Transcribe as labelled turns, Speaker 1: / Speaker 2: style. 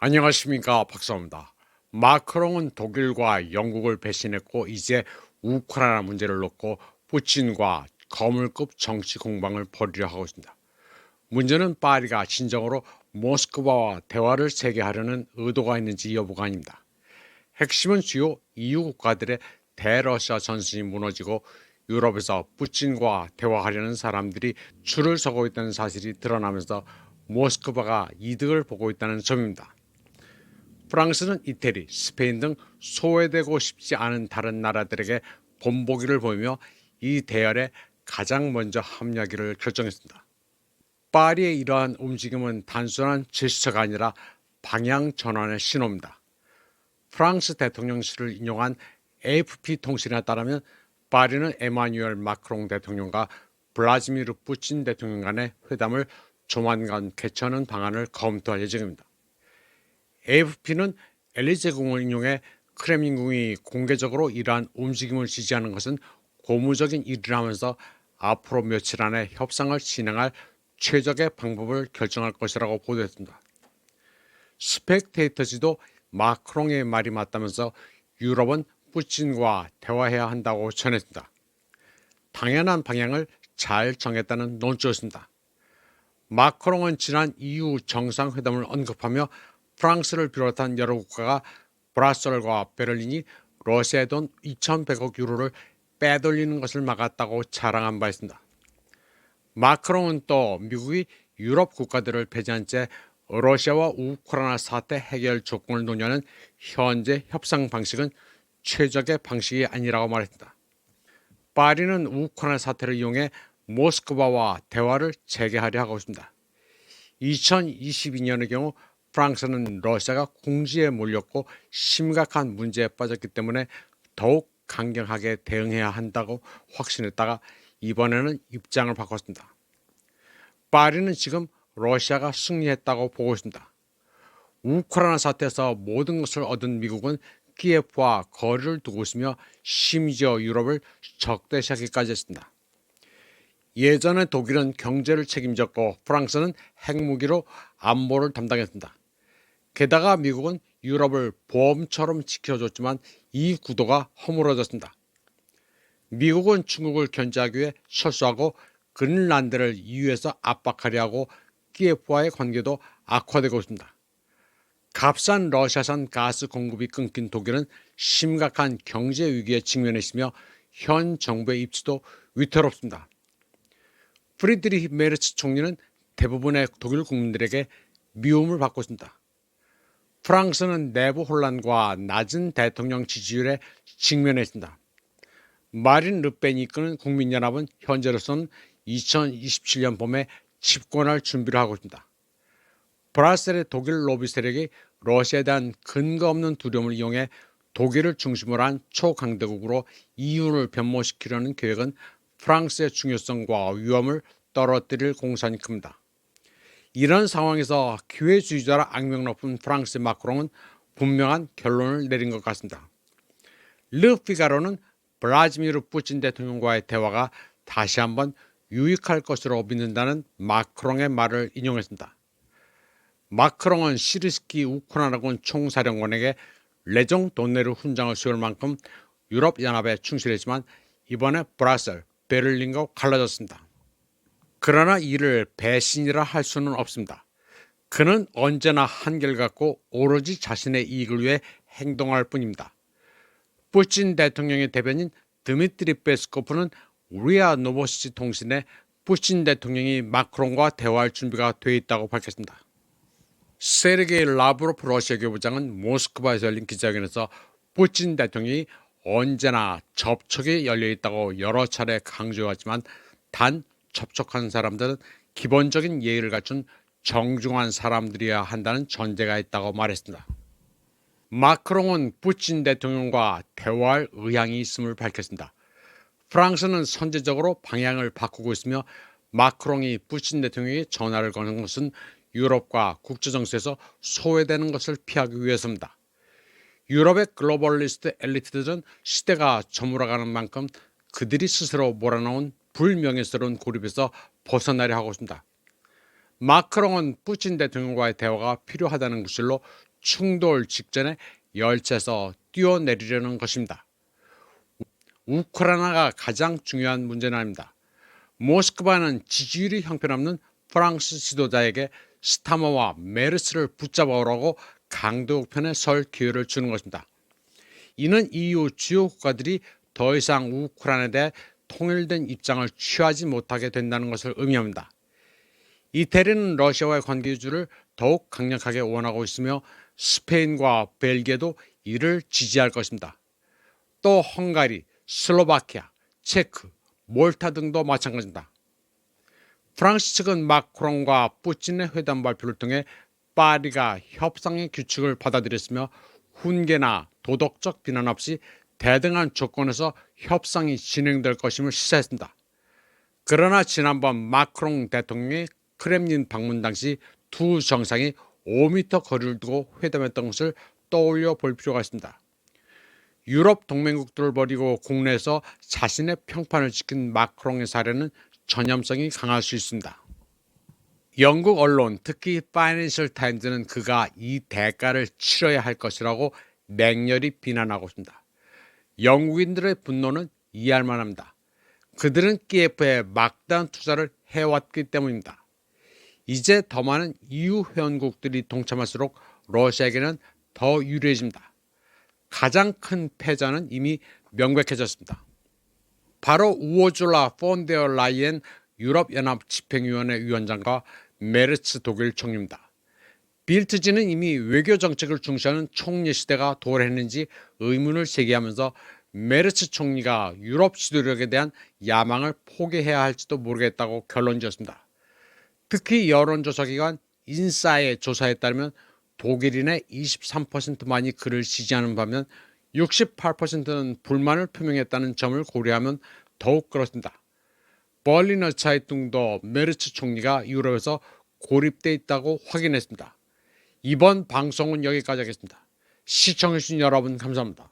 Speaker 1: 안녕하십니까, 박사입니다. 마크롱은 독일과 영국을 배신했고 이제 우크라이나 문제를 놓고 푸틴과 거물급 정치 공방을 벌이려 하고 있습니다. 문제는 파리가 진정으로 모스크바와 대화를 재개하려는 의도가 있는지 여부가 아닙니다. 핵심은 주요 EU 국가들의 대러시아 전선이 무너지고 유럽에서 푸틴과 대화하려는 사람들이 줄을 서고 있다는 사실이 드러나면서 모스크바가 이득을 보고 있다는 점입니다. 프랑스는 이태리, 스페인 등 소외되고 싶지 않은 다른 나라들에게 본보기를 보이며 이 대열에 가장 먼저 합류하기를 결정했습니다. 파리의 이러한 움직임은 단순한 제스처가 아니라 방향 전환의 신호입니다. 프랑스 대통령실을 인용한 AFP 통신에 따르면 파리는 에마뉴엘 마크롱 대통령과 블라디미르 푸틴 대통령 간의 회담을 조만간 개최하는 방안을 검토할 예정입니다. AFP는 엘리제궁을 인용해 크렘린궁이 공개적으로 이러한 움직임을 지지하는 것은 고무적인 일이라면서 앞으로 며칠 안에 협상을 진행할 최적의 방법을 결정할 것이라고 보도했습니다. 스펙테이터지도 마크롱의 말이 맞다면서 유럽은 푸틴과 대화해야 한다고 전했습니다. 당연한 방향을 잘 정했다는 논조였습니다. 마크롱은 지난 EU 정상회담을 언급하며 프랑스를 비롯한 여러 국가가 브라셀과 베를린이 러시아에 돈 2,100억 유로를 빼돌리는 것을 막았다고 자랑한 바 있습니다. 마크롱은 또 미국이 유럽 국가들을 배제한 채 러시아와 우크라이나 사태 해결 조건을 논의하는 현재 협상 방식은 최적의 방식이 아니라고 말했습니다. 파리는 우크라이나 사태를 이용해 모스크바와 대화를 재개하려 하고 있습니다. 2022년의 경우 프랑스는 러시아가 궁지에 몰렸고 심각한 문제에 빠졌기 때문에 더욱 강경하게 대응해야 한다고 확신했다가 이번에는 입장을 바꿨습니다. 파리는 지금 러시아가 승리했다고 보고 있습니다. 우크라이나 사태에서 모든 것을 얻은 미국은 키예프와 거리를 두고 있으며 심지어 유럽을 적대시하기까지 했습니다. 예전에 독일은 경제를 책임졌고 프랑스는 핵무기로 안보를 담당했습니다. 게다가 미국은 유럽을 보험처럼 지켜줬지만 이 구도가 허물어졌습니다. 미국은 중국을 견제하기 위해 철수하고 그린란드를 EU에서 압박하려 하고 키예프와의 관계도 악화되고 있습니다. 값싼 러시아산 가스 공급이 끊긴 독일은 심각한 경제 위기에 직면해 있으며 현 정부의 입지도 위태롭습니다. 프리드리히 메르츠 총리는 대부분의 독일 국민들에게 미움을 받고 있습니다. 프랑스는 내부 혼란과 낮은 대통령 지지율에 직면해 있습니다. 마린 르펜이 이끄는 국민연합은 현재로서는 2027년 봄에 집권할 준비를 하고 있습니다. 브뤼셀의 독일 로비 세력이 러시아에 대한 근거 없는 두려움을 이용해 독일을 중심으로 한 초강대국으로 EU를 변모시키려는 계획은 프랑스의 중요성과 위험을 떨어뜨릴 공산이 큽니다. 이런 상황에서 기회주의자라 악명 높은 프랑스 마크롱은 분명한 결론을 내린 것 같습니다. 르 피가로는 블라디미르 푸틴 대통령과의 대화가 다시 한번 유익할 것으로 믿는다는 마크롱의 말을 인용했습니다. 마크롱은 시르스키 우크라이나군 총사령관에게 레종 돈네르 훈장을 수여할 만큼 유럽연합에 충실했지만 이번에 브뤼셀, 베를린과 갈라졌습니다. 그러나 이를 배신이라 할 수는 없습니다. 그는 언제나 한결같고 오로지 자신의 이익을 위해 행동할 뿐입니다. 푸틴 대통령의 대변인 드미트리 페스코프는 리아 노보시치 통신에 푸틴 대통령이 마크롱과 대화할 준비가 돼 있다고 밝혔습니다. 세르게이 라브로프 러시아 교부장은 모스크바에서 열린 기자회견에서 푸틴 대통령이 언제나 접촉이 열려 있다고 여러 차례 강조하지만 단 접촉한 사람들은 기본적인 예의를 갖춘 정중한 사람들이어야 한다는 전제가 있다고 말했습니다. 마크롱은 푸틴 대통령과 대화할 의향이 있음을 밝혔습니다. 프랑스는 선제적으로 방향을 바꾸고 있으며 마크롱이 푸틴 대통령에게 전화를 거는 것은 유럽과 국제정세에서 소외되는 것을 피하기 위해서입니다. 유럽의 글로벌리스트 엘리트들은 시대가 저물어가는 만큼 그들이 스스로 몰아넣은 불명예스러운 고립에서 벗어나려 하고 있습니다. 마크롱은 푸틴 대통령과의 대화가 필요하다는 구실로 충돌 직전에 열차에서 뛰어내리려는 것입니다. 우크라이나가 가장 중요한 문제는 아닙니다. 모스크바는 지지율이 형편없는 프랑스 지도자에게 스타머와 메르스를 붙잡아 오라고 강도편에 설 기회를 주는 것입니다. 이는 EU 주요 국가들이 더 이상 우크라이나에 대해 통일된 입장을 취하지 못하게 된다는 것을 의미합니다. 이태리는 러시아와의 관계 유지를 더욱 강력하게 원하고 있으며 스페인과 벨기에도 이를 지지할 것입니다. 또 헝가리, 슬로바키아, 체크, 몰타 등도 마찬가지입니다. 프랑스 측은 마크롱과 푸틴의 회담 발표를 통해 파리가 협상의 규칙을 받아들였으며 훈계나 도덕적 비난 없이 대등한 조건에서 협상이 진행될 것임을 시사했습니다. 그러나 지난번 마크롱 대통령이 크렘린 방문 당시 두 정상이 5m 거리를 두고 회담했던 것을 떠올려 볼 필요가 있습니다. 유럽 동맹국들을 버리고 국내에서 자신의 평판을 지킨 마크롱의 사례는 전염성이 강할 수 있습니다. 영국 언론, 특히 파이낸셜 타임즈는 그가 이 대가를 치러야 할 것이라고 맹렬히 비난하고 있습니다. 영국인들의 분노는 이해할 만합니다. 그들은 키예프에 막대한 투자를 해왔기 때문입니다. 이제 더 많은 EU 회원국들이 동참할수록 러시아에게는 더 유리해집니다. 가장 큰 패자는 이미 명백해졌습니다. 바로 우르줄라 폰데어 라이엔 유럽연합 집행위원회 위원장과 메르츠 독일 총리입니다. 빌트지는 이미 외교 정책을 중시하는 총리 시대가 도래했는지 의문을 제기하면서 메르츠 총리가 유럽 지도력에 대한 야망을 포기해야 할지도 모르겠다고 결론지었습니다. 특히 여론조사기관 인사의 조사에 따르면 독일인의 23%만이 그를 지지하는 반면 68%는 불만을 표명했다는 점을 고려하면 더욱 그렇습니다. 벌리너 차이뚱도 메르츠 총리가 유럽에서 고립돼 있다고 확인했습니다. 이번 방송은 여기까지 하겠습니다. 시청해주신 여러분 감사합니다.